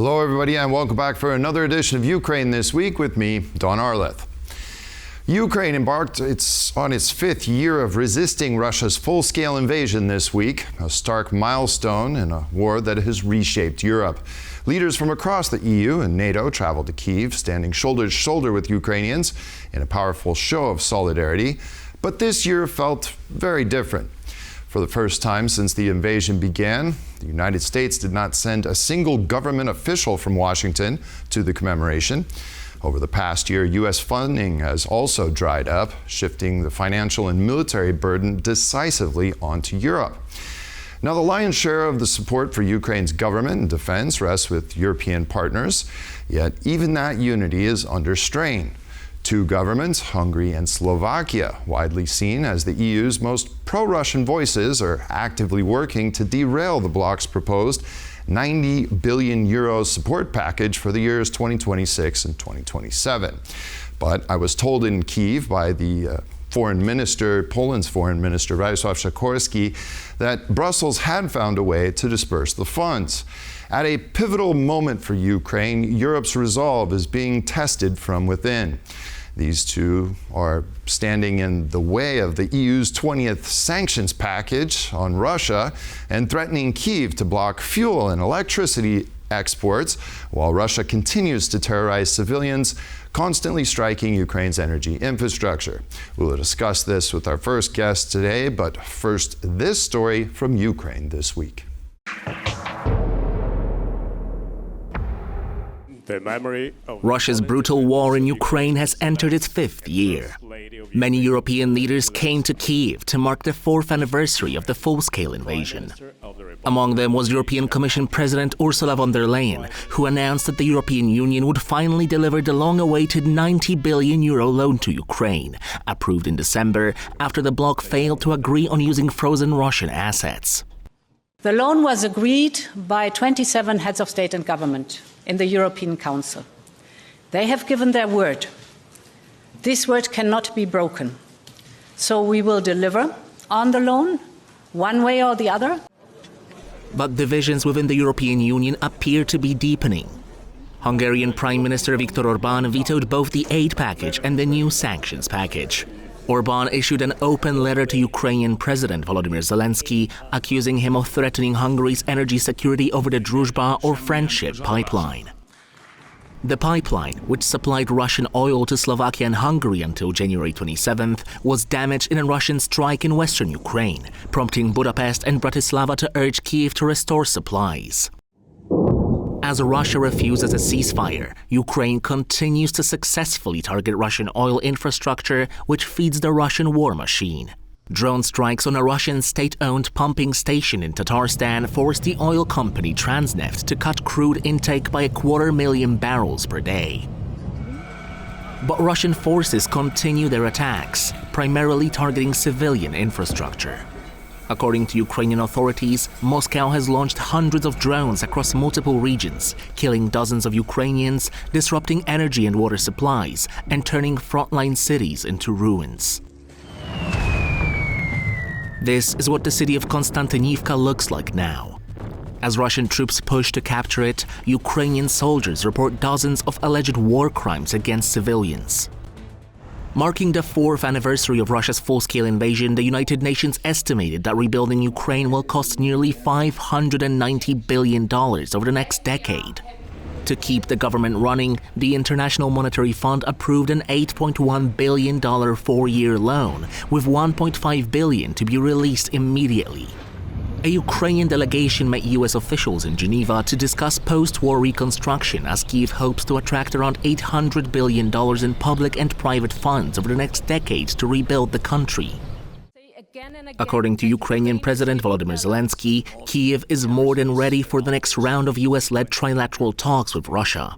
Hello everybody and welcome back for another edition of Ukraine This Week with me, Don Arleth. Ukraine embarked on its fifth year of resisting Russia's full-scale invasion this week, a stark milestone in a war that has reshaped Europe. Leaders from across the EU and NATO traveled to Kyiv, standing shoulder to shoulder with Ukrainians in a powerful show of solidarity. But this year felt very different. For the first time since the invasion began, the United States did not send a single government official from Washington to the commemoration. Over the past year, U.S. funding has also dried up, shifting the financial and military burden decisively onto Europe. Now, the lion's share of the support for Ukraine's government and defense rests with European partners, yet even that unity is under strain. Two governments, Hungary and Slovakia, widely seen as the EU's most pro-Russian voices, are actively working to derail the bloc's proposed 90 billion euro support package for the years 2026 and 2027. But I was told in Kyiv by the Poland's foreign minister, Radosław Sikorski, that Brussels had found a way to disperse the funds. At a pivotal moment for Ukraine, Europe's resolve is being tested from within. These two are standing in the way of the EU's 20th sanctions package on Russia and threatening Kyiv to block fuel and electricity exports, while Russia continues to terrorize civilians, constantly striking Ukraine's energy infrastructure. We will discuss this with our first guest today, but first, this story from Ukraine this week. Russia's brutal war in Ukraine has entered its fifth year. Many European leaders came to Kyiv to mark the fourth anniversary of the full-scale invasion. Among them was European Commission President Ursula von der Leyen, who announced that the European Union would finally deliver the long-awaited 90 billion euro loan to Ukraine, approved in December after the bloc failed to agree on using frozen Russian assets. The loan was agreed by 27 heads of state and government in the European Council. They have given their word. This word cannot be broken. So we will deliver on the loan, one way or the other. But divisions within the European Union appear to be deepening. Hungarian Prime Minister Viktor Orbán vetoed both the aid package and the new sanctions package. Orbán issued an open letter to Ukrainian President Volodymyr Zelensky, accusing him of threatening Hungary's energy security over the Druzhba or Friendship pipeline. The pipeline, which supplied Russian oil to Slovakia and Hungary until January 27th, was damaged in a Russian strike in western Ukraine, prompting Budapest and Bratislava to urge Kyiv to restore supplies. As Russia refuses a ceasefire, Ukraine continues to successfully target Russian oil infrastructure, which feeds the Russian war machine. Drone strikes on a Russian state-owned pumping station in Tatarstan forced the oil company Transneft to cut crude intake by 250,000 barrels per day. But Russian forces continue their attacks, primarily targeting civilian infrastructure. According to Ukrainian authorities, Moscow has launched hundreds of drones across multiple regions, killing dozens of Ukrainians, disrupting energy and water supplies, and turning frontline cities into ruins. This is what the city of Konstantinivka looks like now. As Russian troops push to capture it, Ukrainian soldiers report dozens of alleged war crimes against civilians. Marking the fourth anniversary of Russia's full-scale invasion, the United Nations estimated that rebuilding Ukraine will cost nearly $590 billion over the next decade. To keep the government running, the International Monetary Fund approved an $8.1 billion four-year loan, with $1.5 billion to be released immediately. A Ukrainian delegation met U.S. officials in Geneva to discuss post-war reconstruction, as Kyiv hopes to attract around $800 billion in public and private funds over the next decade to rebuild the country. According to Ukrainian President Volodymyr Zelensky, Kyiv is more than ready for the next round of US-led trilateral talks with Russia.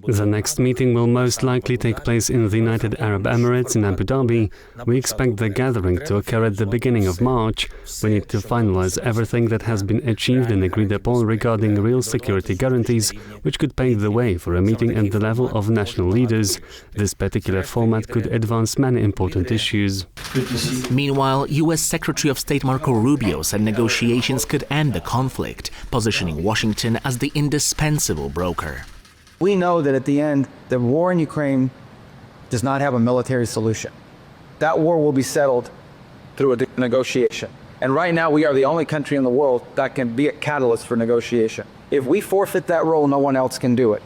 The next meeting will most likely take place in the United Arab Emirates in Abu Dhabi. We expect the gathering to occur at the beginning of March. We need to finalize everything that has been achieved and agreed upon regarding real security guarantees, which could pave the way for a meeting at the level of national leaders. This particular format could advance many important issues. Meanwhile, U.S. Secretary of State Marco Rubio said negotiations could end the conflict, positioning Washington as the indispensable broker. We know that at the end, the war in Ukraine does not have a military solution. That war will be settled through a negotiation. And right now, we are the only country in the world that can be a catalyst for negotiation. If we forfeit that role, no one else can do it.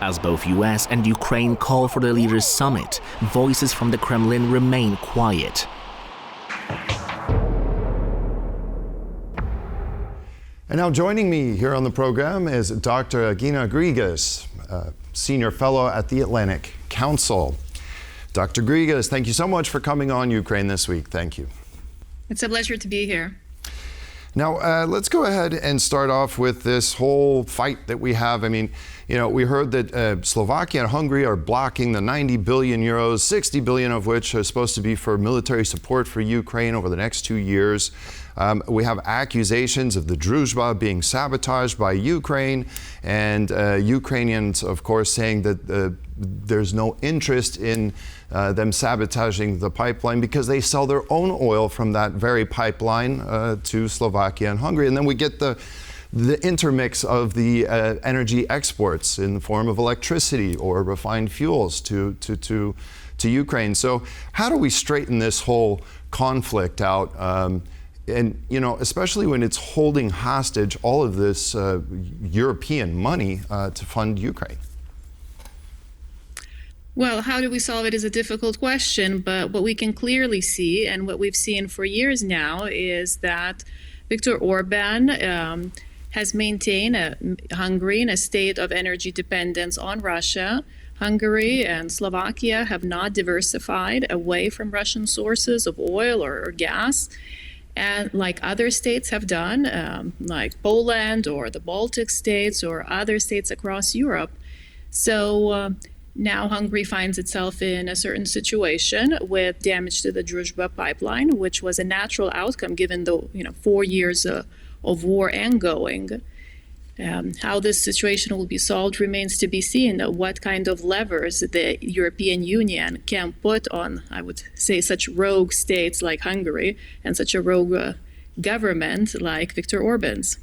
As both US and Ukraine call for the leaders' summit, voices from the Kremlin remain quiet. And now joining me here on the program is Dr. Agnia Grigas, Senior Fellow at the Atlantic Council. Dr. Grigas, thank you so much for coming on Ukraine this week. Thank you. It's a pleasure to be here. Now, let's go ahead and start off with this whole fight that we have. I mean, you know, we heard that Slovakia and Hungary are blocking the 90 billion euros, 60 billion of which are supposed to be for military support for Ukraine over the next 2 years. We have accusations of the Druzhba being sabotaged by Ukraine, and Ukrainians, of course, saying that there's no interest in them sabotaging the pipeline because they sell their own oil from that very pipeline to Slovakia and Hungary. And then we get the intermix of the energy exports in the form of electricity or refined fuels to Ukraine. So how do we straighten this whole conflict out? And, you know, especially when it's holding hostage all of this European money to fund Ukraine? Well, how do we solve it is a difficult question, but what we can clearly see, and what we've seen for years now, is that Viktor Orban has maintained Hungary in a state of energy dependence on Russia. Hungary and Slovakia have not diversified away from Russian sources of oil or gas. And like other states have done, like Poland or the Baltic states or other states across Europe. So now Hungary finds itself in a certain situation with damage to the Druzhba pipeline, which was a natural outcome given the 4 years of war ongoing. How this situation will be solved remains to be seen. What kind of levers the European Union can put on, I would say, such rogue states like Hungary and such a rogue government like Viktor Orban's.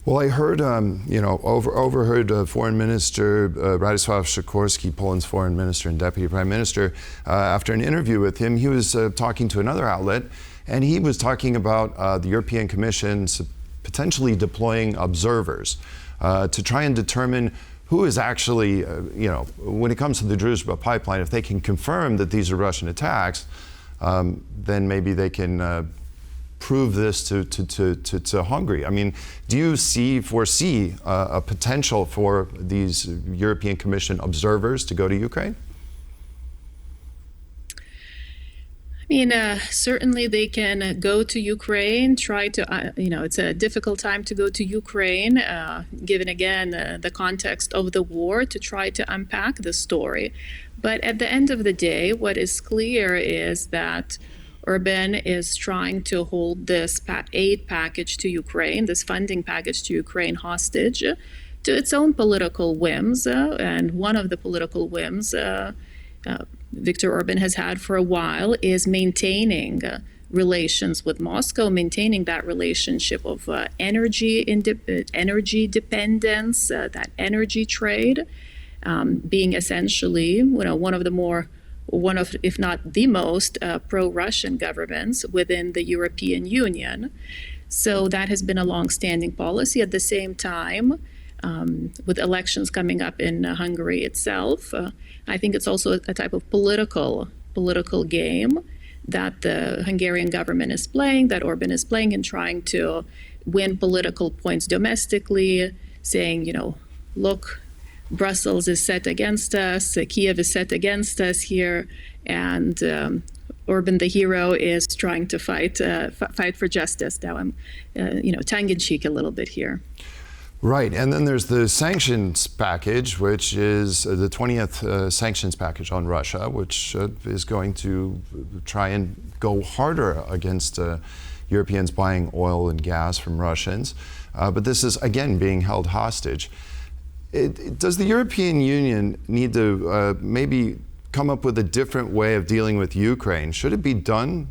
Well, I heard, overheard Foreign Minister Radosław Sikorski, Poland's Foreign Minister and Deputy Prime Minister, after an interview with him, he was talking to another outlet, and he was talking about the European Commission potentially deploying observers to try and determine who is actually, when it comes to the Druzhba pipeline, if they can confirm that these are Russian attacks, then maybe they can prove this to Hungary. I mean, do you foresee a potential for these European Commission observers to go to Ukraine? I mean, certainly they can go to Ukraine, try to, it's a difficult time to go to Ukraine, given again the context of the war, to try to unpack the story. But at the end of the day, what is clear is that Orban is trying to hold this aid package to Ukraine, this funding package to Ukraine, hostage to its own political whims. And one of the political whims Viktor Orban has had for a while is maintaining relations with Moscow, maintaining that relationship of energy dependence, that energy trade, being essentially one of, if not the most pro-Russian governments within the European Union. So that has been a long-standing policy. At the same time, with elections coming up in Hungary itself, I think it's also a type of political game that the Hungarian government is playing, that Orban is playing, in trying to win political points domestically, saying, look, Brussels is set against us, Kyiv is set against us here, and Orban, the hero, is trying to fight for justice. Now I'm, tongue-in-cheek a little bit here. Right, and then there's the sanctions package, which is the 20th sanctions package on Russia, which is going to try and go harder against Europeans buying oil and gas from Russians. But this is, again, being held hostage. Does the European Union need to maybe come up with a different way of dealing with Ukraine? Should it be done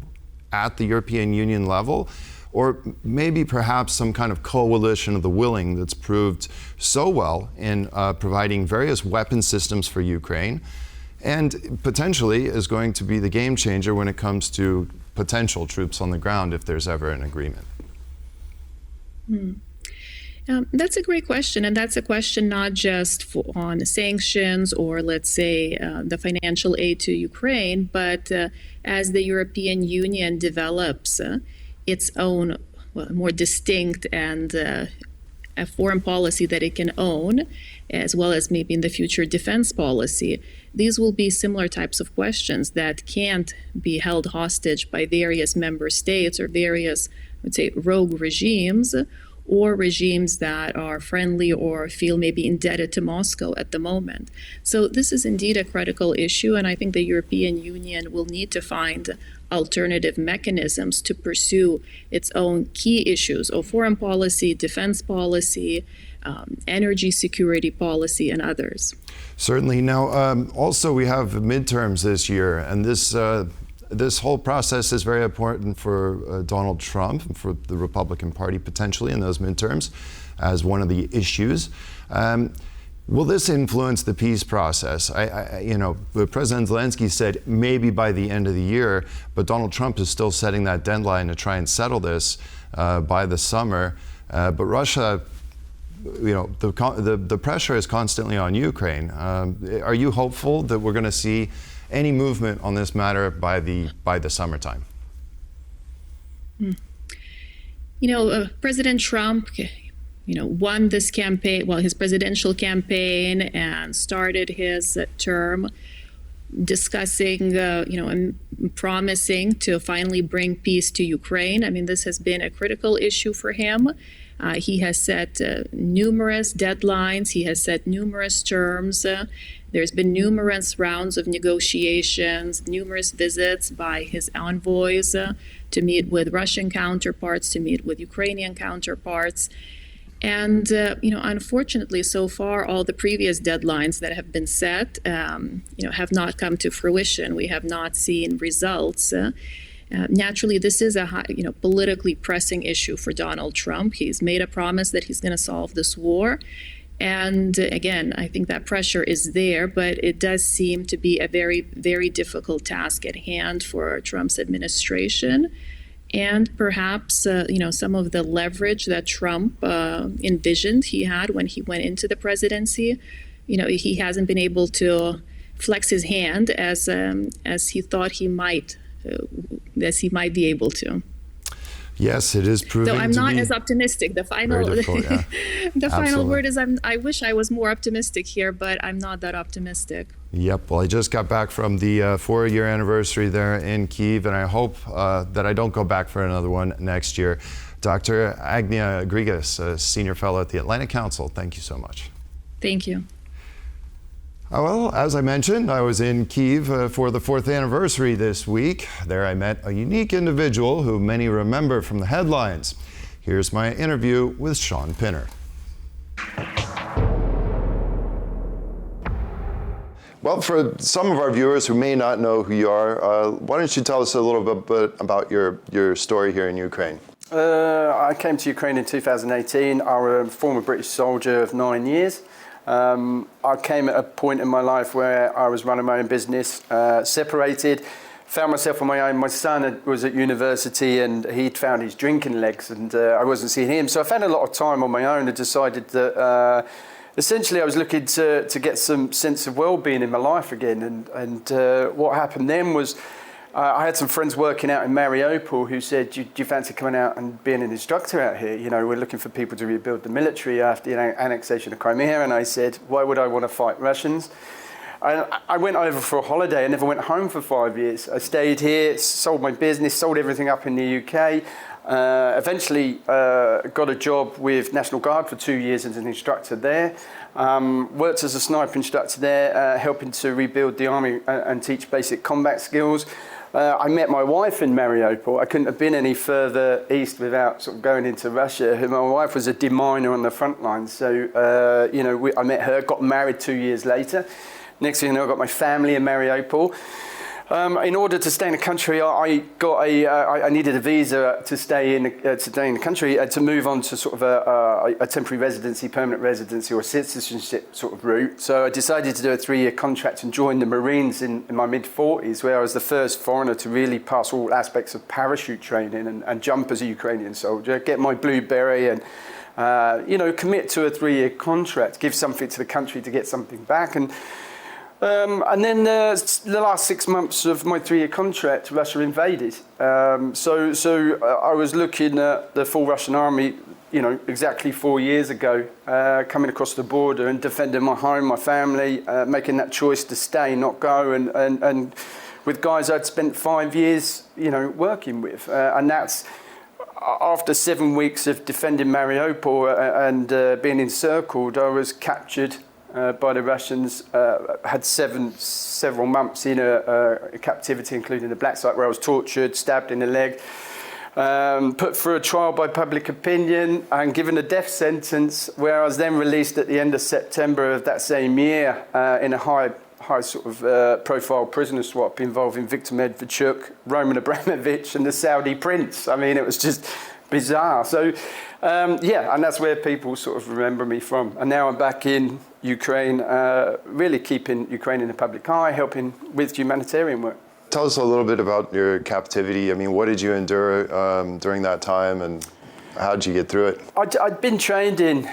at the European Union level, or maybe perhaps some kind of coalition of the willing that's proved so well in providing various weapon systems for Ukraine, and potentially is going to be the game changer when it comes to potential troops on the ground if there's ever an agreement? That's a great question, and that's a question not just on sanctions or, let's say, the financial aid to Ukraine, but as the European Union develops its own more distinct and a foreign policy that it can own, as well as maybe in the future defense policy, these will be similar types of questions that can't be held hostage by various member states or various, I would say, rogue regimes, or regimes that are friendly or feel maybe indebted to Moscow at the moment. So this is indeed a critical issue, and I think the European Union will need to find alternative mechanisms to pursue its own key issues of foreign policy, defense policy, energy security policy, and others. Certainly. Now, also we have midterms this year, and this whole process is very important for Donald Trump and for the Republican Party potentially in those midterms as one of the issues. Will this influence the peace process? President Zelensky said maybe by the end of the year, but Donald Trump is still setting that deadline to try and settle this by the summer. But Russia, the pressure is constantly on Ukraine. Are you hopeful that we're going to see any movement on this matter by the summertime? President Trump, won this campaign, his presidential campaign, and started his term discussing, and promising to finally bring peace to Ukraine. I mean, this has been a critical issue for him. He has set numerous deadlines. He has set numerous terms. There's been numerous rounds of negotiations, numerous visits by his envoys to meet with Russian counterparts, to meet with Ukrainian counterparts. And, unfortunately, so far, all the previous deadlines that have been set, have not come to fruition. We have not seen results. Naturally, this is a politically pressing issue for Donald Trump. He's made a promise that he's going to solve this war. And again, I think that pressure is there, but it does seem to be a very, very difficult task at hand for Trump's administration. And perhaps, some of the leverage that Trump envisioned he had when he went into the presidency, he hasn't been able to flex his hand as he thought he might be able to. Yes, it is proving to be. Though I'm not as optimistic. The final, the final word is I wish I was more optimistic here, but I'm not that optimistic. Yep. Well, I just got back from the 4-year anniversary there in Kyiv, and I hope that I don't go back for another one next year. Dr. Agnia Grigas, a senior fellow at the Atlantic Council, thank you so much. Thank you. Well, as I mentioned, I was in Kyiv for the 4th anniversary this week. There I met a unique individual who many remember from the headlines. Here's my interview with Shaun Pinner. Well, for some of our viewers who may not know who you are, why don't you tell us a little bit about your story here in Ukraine? I came to Ukraine in 2018. I was a former British soldier of 9 years. I came at a point in my life where I was running my own business, separated, found myself on my own. My son was at university and he'd found his drinking legs and I wasn't seeing him. So I found a lot of time on my own and decided that essentially I was looking to get some sense of well-being in my life again. And what happened then was I had some friends working out in Mariupol who said, do you fancy coming out and being an instructor out here? We're looking for people to rebuild the military after annexation of Crimea. And I said, why would I want to fight Russians? I went over for a holiday. I never went home for 5 years. I stayed here, sold my business, sold everything up in the UK. Eventually got a job with National Guard for 2 years as an instructor there. Worked as a sniper instructor there, helping to rebuild the army and teach basic combat skills. I met my wife in Mariupol. I couldn't have been any further east without sort of going into Russia. My wife was a deminer on the front line. So, I met her, got married 2 years later. Next thing you know, I got my family in Mariupol. In order to stay in the country, I needed a visa to stay in the country to move on to sort of a temporary residency, permanent residency, or citizenship sort of route. So I decided to do a 3-year contract and join the Marines in my mid-40s, where I was the first foreigner to really pass all aspects of parachute training and jump as a Ukrainian soldier, get my blue beret and commit to a 3-year contract, give something to the country to get something back. And then the last 6 months of my 3-year contract, Russia invaded. So I was looking at the full Russian army, exactly 4 years ago, coming across the border and defending my home, my family, making that choice to stay, not go, and with guys I'd spent 5 years, working with. And that's after 7 weeks of defending Mariupol and being encircled, I was captured by the Russians, had several months in a captivity, including the black site, where I was tortured, stabbed in the leg, put through a trial by public opinion and given a death sentence, where I was then released at the end of September of that same year in a high sort of profile prisoner swap involving Viktor Medvedchuk, Roman Abramovich and the Saudi prince. I mean, it was just bizarre. So, and that's where people sort of remember me from. And now I'm back in Ukraine, really keeping Ukraine in the public eye, helping with humanitarian work. Tell us a little bit about your captivity. I mean, what did you endure during that time, and how did you get through it? I'd been trained in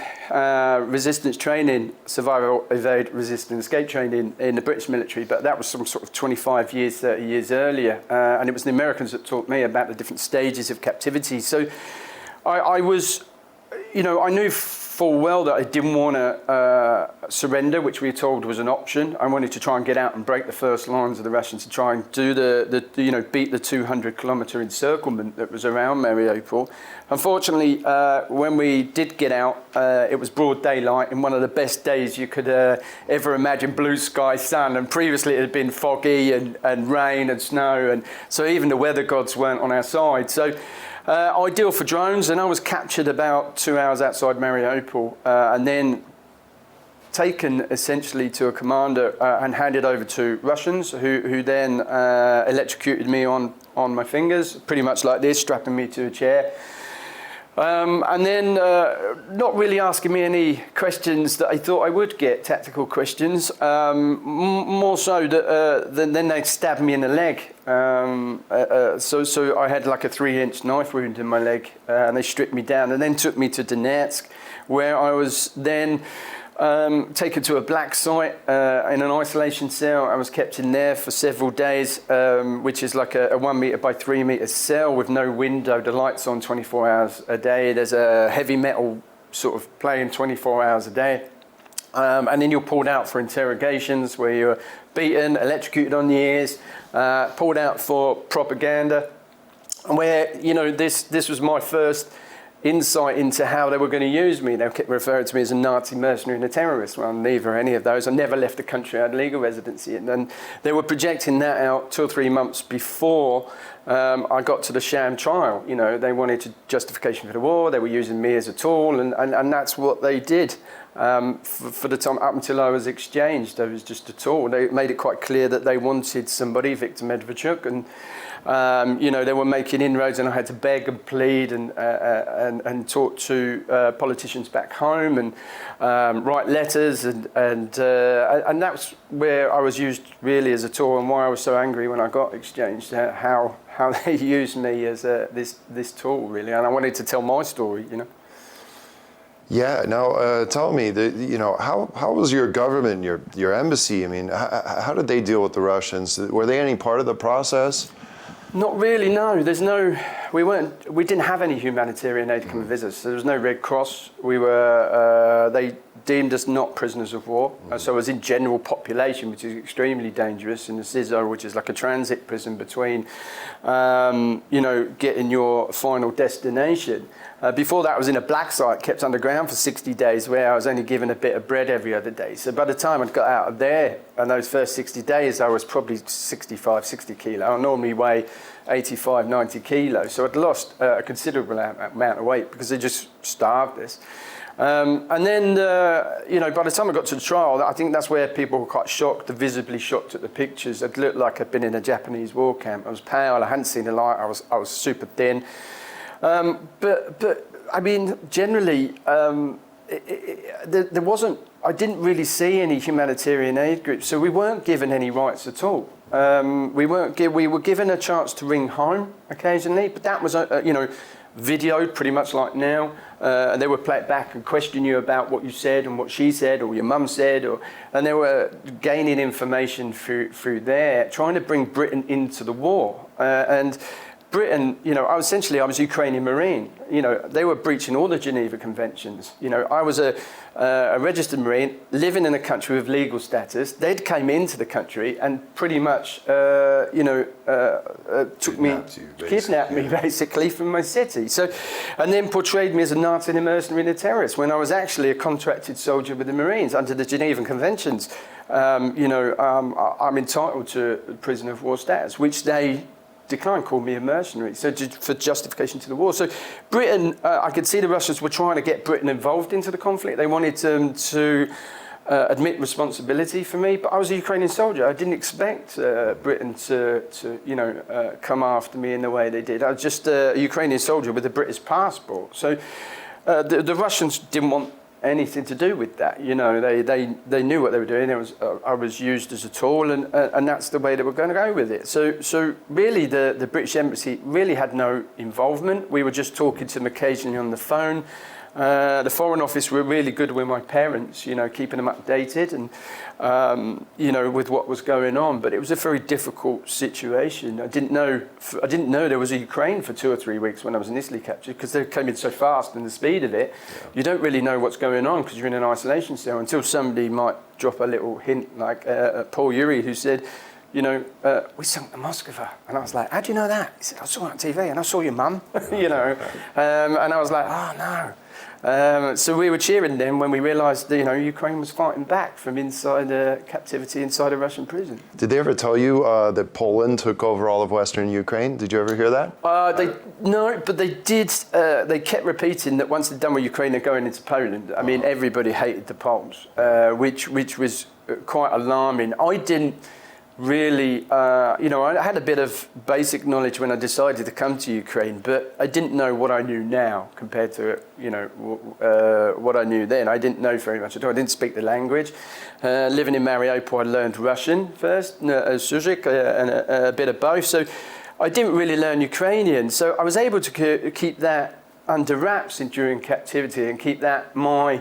resistance training, survival, evade, resist and escape training in the British military, but that was some sort of 25 years, 30 years earlier. And it was the Americans that taught me about the different stages of captivity. So I was, I knew full well that I didn't want to surrender, which we were told was an option. I wanted to try and get out and break the first lines of the Russians to try and do beat the 200-kilometer encirclement that was around Mariupol. Unfortunately, when we did get out, it was broad daylight in one of the best days you could ever imagine, blue sky, sun, and previously it had been foggy and rain and snow, and so even the weather gods weren't on our side. So ideal for drones, and I was captured about 2 hours outside Mariupol and then taken essentially to a commander and handed over to Russians who then electrocuted me on my fingers, pretty much like this, strapping me to a chair. And then not really asking me any questions that I thought I would get, tactical questions, more so that then they'd stab me in the leg. So I had like a 3-inch knife wound in my leg, and they stripped me down and then took me to Donetsk, where I was then taken to a black site in an isolation cell. I was kept in there for several days, which is like a 1 meter by 3 meter cell with no window. The light's on 24 hours a day. There's a heavy metal sort of playing 24 hours a day. And then you're pulled out for interrogations where you're beaten, electrocuted on the ears, pulled out for propaganda. And where, this was my first insight into how they were going to use me. They kept referring to me as a Nazi mercenary and a terrorist. Well, neither any of those. I never left the country. I had legal residency. And then they were projecting that out 2 or 3 months before I got to the sham trial. They wanted justification for the war. They were using me as a tool, and that's what they did. For the time up until I was exchanged, I was just a tool. They made it quite clear that they wanted somebody, Viktor Medvedchuk, and they were making inroads, and I had to beg and plead and talk to politicians back home and write letters, and that's where I was used really as a tool, and why I was so angry when I got exchanged, how they used me as this tool really, and I wanted to tell my story, Yeah. Now, tell me, how was your government, your embassy? I mean, how did they deal with the Russians? Were they any part of the process? Not really. No. We didn't have any humanitarian aid come visit us. There was no Red Cross. They deemed us not prisoners of war. So I was in general population, which is extremely dangerous, in the CISO, which is like a transit prison between, getting your final destination. Before that, I was in a black site, kept underground for 60 days, where I was only given a bit of bread every other day. So by the time I'd got out of there, and those first 60 days, I was probably 65, 60 kilo. I normally weigh 85, 90 kilos. So I'd lost a considerable amount of weight because they just starved us. And then, by the time I got to the trial, I think that's where people were quite shocked, visibly shocked at the pictures. It looked like I'd been in a Japanese war camp. I was pale, I hadn't seen the light, I was super thin. But I mean, generally, there wasn't, I didn't really see any humanitarian aid groups, so we weren't given any rights at all. We were given a chance to ring home occasionally, but that was, videoed pretty much like now. And they would play it back and question you about what you said and what she said or your mum said, and they were gaining information through there, trying to bring Britain into the war. And Britain, I was Ukrainian Marine. They were breaching all the Geneva Conventions. I was a registered Marine living in a country with legal status. They'd came into the country and pretty much, kidnapped me basically from my city. So, and then portrayed me as a Nazi and a mercenary and a terrorist when I was actually a contracted soldier with the Marines under the Geneva Conventions. I'm entitled to prisoner of war status, which they declined, called me a mercenary, so for justification to the war. So Britain, I could see the Russians were trying to get Britain involved into the conflict. They wanted to admit responsibility for me, but I was a Ukrainian soldier. I didn't expect Britain to come after me in the way they did. I was just a Ukrainian soldier with a British passport. So the Russians didn't want anything to do with that. They knew what they were doing. I was used as a tool, and that's the way they were going to go with it. So really, the British Embassy really had no involvement. We were just talking to them occasionally on the phone. The Foreign Office were really good with my parents, keeping them updated and, with what was going on. But it was a very difficult situation. I didn't know there was a Ukraine for 2 or 3 weeks when I was initially captured, because they came in so fast and the speed of it. Yeah. You don't really know what's going on because you're in an isolation cell until somebody might drop a little hint, like Paul Yuri, who said, we sunk the Moskva. And I was like, how do you know that? He said, I saw it on TV and I saw your mum, and I was like, oh no. So we were cheering then when we realised that, Ukraine was fighting back from inside captivity inside a Russian prison. Did they ever tell you that Poland took over all of Western Ukraine? Did you ever hear that? No, but they did. They kept repeating that once they're done with Ukraine, they're going into Poland. I mean, everybody hated the Poles, which was quite alarming. I didn't really, I had a bit of basic knowledge when I decided to come to Ukraine, but I didn't know what I knew now compared to, what I knew then. I didn't know very much at all. I didn't speak the language. Living in Mariupol, I learned Russian first, Suzyk, and a bit of both. So I didn't really learn Ukrainian. So I was able to keep that under wraps during captivity and keep that my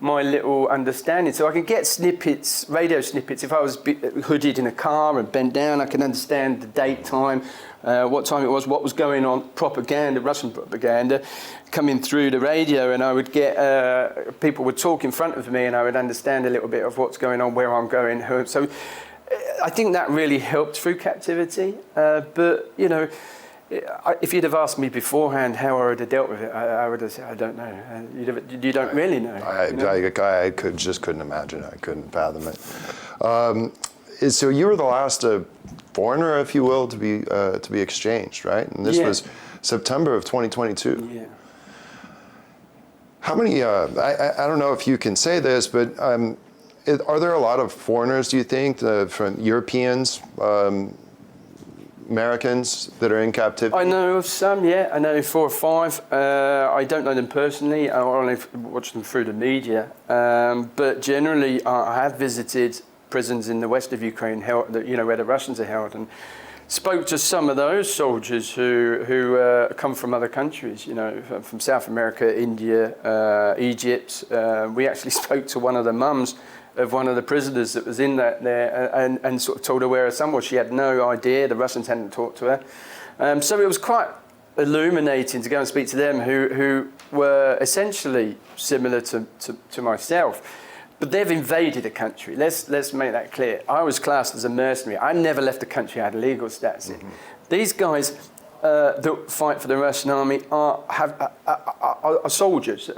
little understanding. So I could get snippets, radio snippets. If I was hooded in a car and bent down, I could understand the date, time, what time it was, what was going on, propaganda, Russian propaganda, coming through the radio, and I would get, people would talk in front of me and I would understand a little bit of what's going on, where I'm going. So I think that really helped through captivity. But, if you'd have asked me beforehand how I would have dealt with it, I would have said, I don't know. You don't really know. I couldn't imagine. I couldn't fathom it. So you were the last foreigner, if you will, to be exchanged, right? And this was September of 2022. Yeah. How many? I don't know if you can say this, but are there a lot of foreigners? Do you think from Europeans? Americans that are in captivity? I know of some, yeah. I know 4 or 5. I don't know them personally. I only watch them through the media. But generally, I have visited prisons in the west of Ukraine, where the Russians are held, and spoke to some of those soldiers who come from other countries, from South America, India, Egypt. We actually spoke to one of the mums of one of the prisoners that was in there and sort of told her where her son was. She had no idea. The Russians hadn't talked to her. So it was quite illuminating to go and speak to them who were essentially similar to myself. But they've invaded a country. Let's make that clear. I was classed as a mercenary. I never left the country I had legal status in. These guys that fight for the Russian army are soldiers.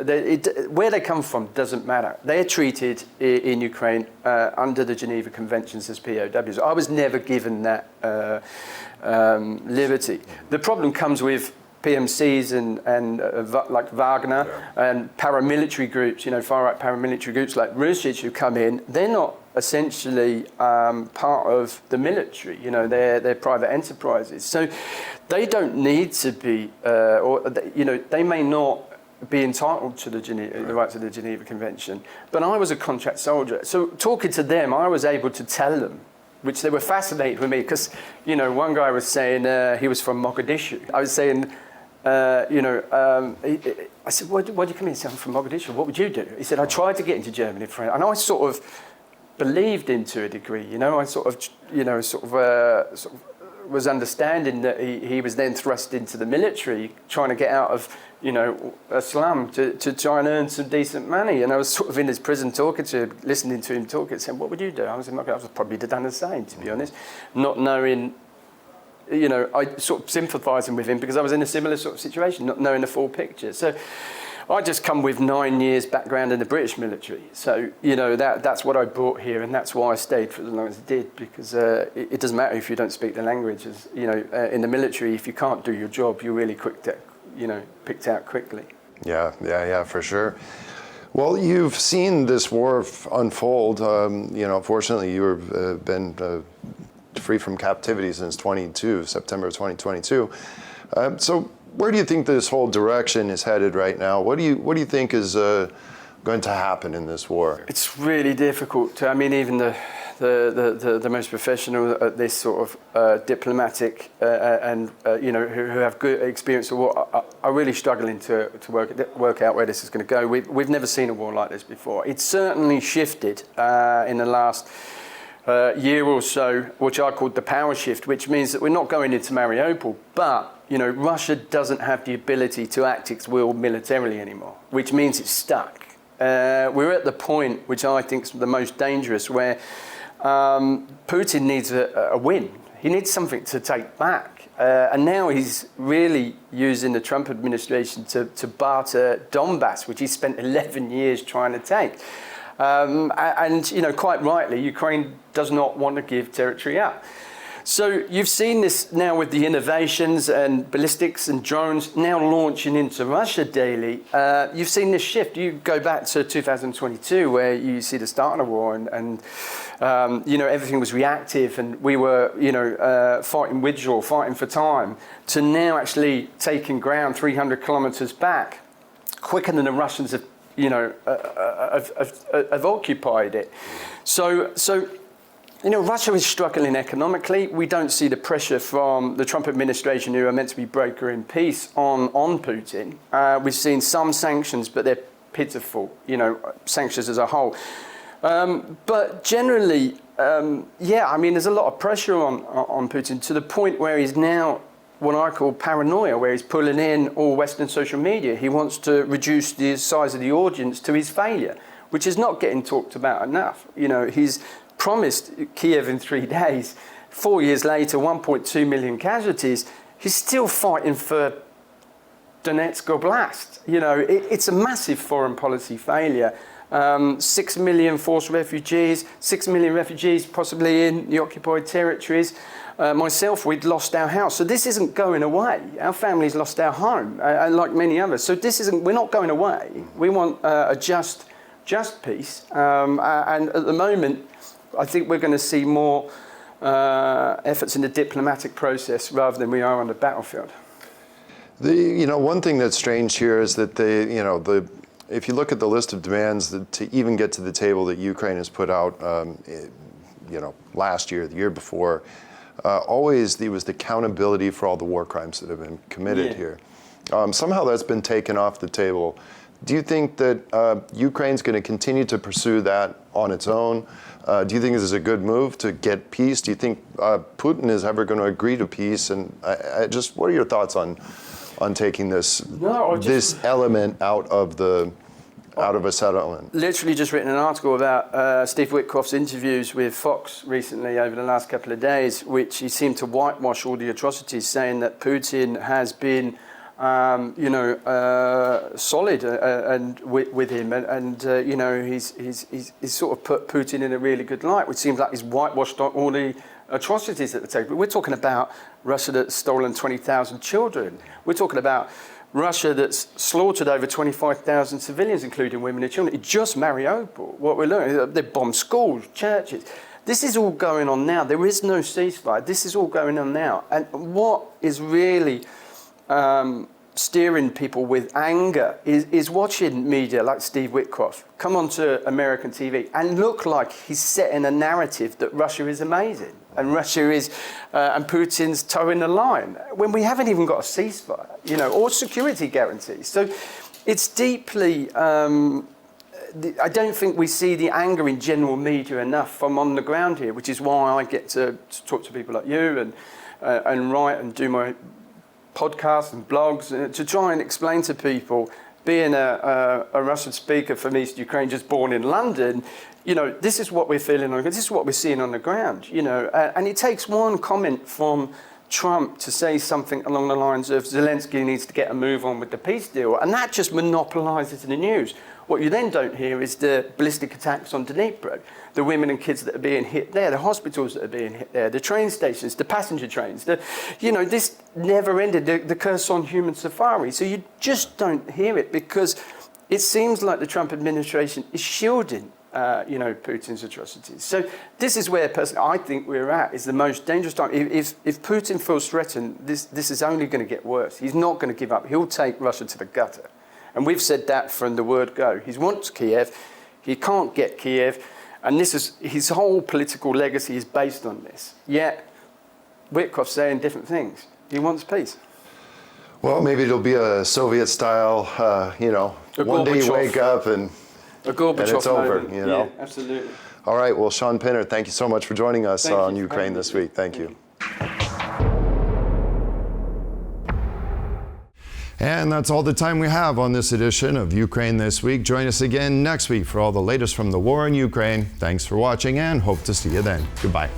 Where they come from doesn't matter. They're treated in Ukraine under the Geneva Conventions as POWs. I was never given that liberty. The problem comes with PMCs and like Wagner and paramilitary groups, far-right paramilitary groups like Rusich who come in, they're not essentially part of the military. They're private enterprises. So they don't need to be, they may not be entitled to the rights of the Geneva Convention. But I was a contract soldier. So talking to them, I was able to tell them, which they were fascinated with me, because, one guy was saying he was from Mogadishu. I was saying, I said, why do you come in? He said, I'm from Mogadishu. What would you do? He said, I tried to get into Germany, and I sort of believed him to a degree. I sort of was understanding that he was then thrust into the military, trying to get out of, a slum to try and earn some decent money. And I was sort of in his prison talking to him, listening to him talk, and saying, what would you do? I was probably done the same, to be honest, not knowing, I sort of sympathising with him because I was in a similar sort of situation, not knowing the full picture. So I just come with 9 years background in the British military. So, that's what I brought here, and that's why I stayed for as long as I did, because it doesn't matter if you don't speak the language. In the military, if you can't do your job, you're really picked out quickly. Yeah, for sure. Well, you've seen this war unfold. Fortunately, you've been free from captivity since September 2022. So where do you think this whole direction is headed right now? What do you think is going to happen in this war? It's really difficult. Even the most professional at this sort of diplomatic and who have good experience of war are really struggling to work out where this is going to go. We've never seen a war like this before. It's certainly shifted in the last year or so, which I called the power shift, which means that we're not going into Mariupol, but Russia doesn't have the ability to act its will militarily anymore, which means it's stuck. We're at the point, which I think is the most dangerous, where Putin needs a win. He needs something to take back. And now he's really using the Trump administration to barter Donbass, which he spent 11 years trying to take. And quite rightly, Ukraine does not want to give territory up. So you've seen this now with the innovations and ballistics and drones now launching into Russia daily. You've seen this shift. You go back to 2022, where you see the start of the war, and everything was reactive, and we were fighting withdrawal, fighting for time, to now actually taking ground 300 kilometers back, quicker than the Russians have occupied it. So Russia is struggling economically. We don't see the pressure from the Trump administration, who are meant to be brokering peace, on Putin. We've seen some sanctions, but they're pitiful, sanctions as a whole. But generally, there's a lot of pressure on Putin, to the point where he's now what I call paranoia, where he's pulling in all Western social media. He wants to reduce the size of the audience to his failure, which is not getting talked about enough. He's promised Kyiv in 3 days. 4 years later, 1.2 million casualties. He's still fighting for Donetsk Oblast. It's a massive foreign policy failure. 6 million forced refugees, 6 million refugees possibly in the occupied territories. Myself, we'd lost our house. So this isn't going away. Our family's lost our home, like many others. So we're not going away. We want a just peace. And at the moment, I think we're going to see more efforts in the diplomatic process rather than we are on the battlefield. One thing that's strange here is that if you look at the list of demands to even get to the table that Ukraine has put out, last year, the year before, always there was the accountability for all the war crimes that have been committed here. Somehow that's been taken off the table. Do you think that Ukraine's going to continue to pursue that on its own? Do you think this is a good move to get peace? Do you think Putin is ever going to agree to peace? And what are your thoughts on taking this element out of a settlement? Literally just written an article about Steve Witkoff's interviews with Fox recently over the last couple of days, which he seemed to whitewash all the atrocities, saying that Putin has been solid and with him, and he's sort of put Putin in a really good light, which seems like he's whitewashed all the atrocities at the table. We're talking about Russia that's stolen 20,000 children. We're talking about Russia that's slaughtered over 25,000 civilians, including women and children. It's just Mariupol. What we're learning, they bombed schools, churches. This is all going on now. There is no ceasefire. This is all going on now. And what is really steering people with anger is watching media like Steve Witkoff come onto American TV and look like he's setting a narrative that Russia is amazing and Russia is, and Putin's towing the line, when we haven't even got a ceasefire, you know, or security guarantees. So it's deeply, I don't think we see the anger in general media enough from on the ground here, which is why I get to talk to people like you and write and do my podcasts and blogs to try and explain to people, being a Russian speaker from East Ukraine, just born in London, you know, this is what we're feeling, this is what we're seeing on the ground, you know, and it takes one comment from Trump to say something along the lines of Zelensky needs to get a move on with the peace deal, and that just monopolises the news. What you then don't hear is the ballistic attacks on Dnipro, the women and kids that are being hit there, the hospitals that are being hit there, the train stations, the passenger trains. You know, this never ended, the curse on human safari. So you just don't hear it because it seems like the Trump administration is shielding, you know, Putin's atrocities. So this is where, personally, I think we're at, is the most dangerous time. If Putin feels threatened, this is only going to get worse. He's not going to give up. He'll take Russia to the gutter. And we've said that from the word go. He wants Kiev, he can't get Kiev, and this is his whole political legacy is based on this. Yet, Witkoff's saying different things. He wants peace. Well, maybe it'll be a Soviet-style, you know, one day you wake up and it's over, you know? Yeah, absolutely. All right, well, Shaun Pinner, thank you so much for joining us on Ukraine this week. Thank you. And that's all the time we have on this edition of Ukraine This Week. Join us again next week for all the latest from the war in Ukraine. Thanks for watching and hope to see you then. Goodbye.